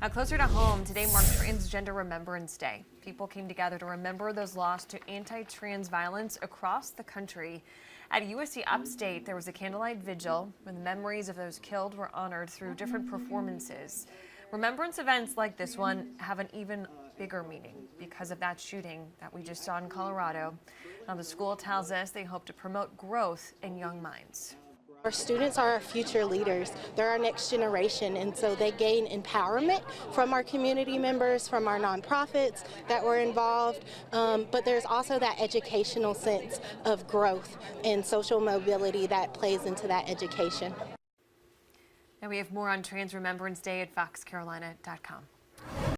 Now, closer to home, today marks Transgender Remembrance Day. People came together to remember those lost to anti-trans violence across the country. At USC Upstate, there was a candlelight vigil where the memories of those killed were honored through different performances. Remembrance events like this one have an even bigger meaning because of that shooting that we just saw in Colorado. Now, the school tells us they hope to promote growth in young minds. Our students are our future leaders. They're our next generation, and so they gain empowerment from our community members, from our nonprofits that were involved, but there's also that educational sense of growth and social mobility that plays into that education. Now we have more on Trans Remembrance Day at foxcarolina.com.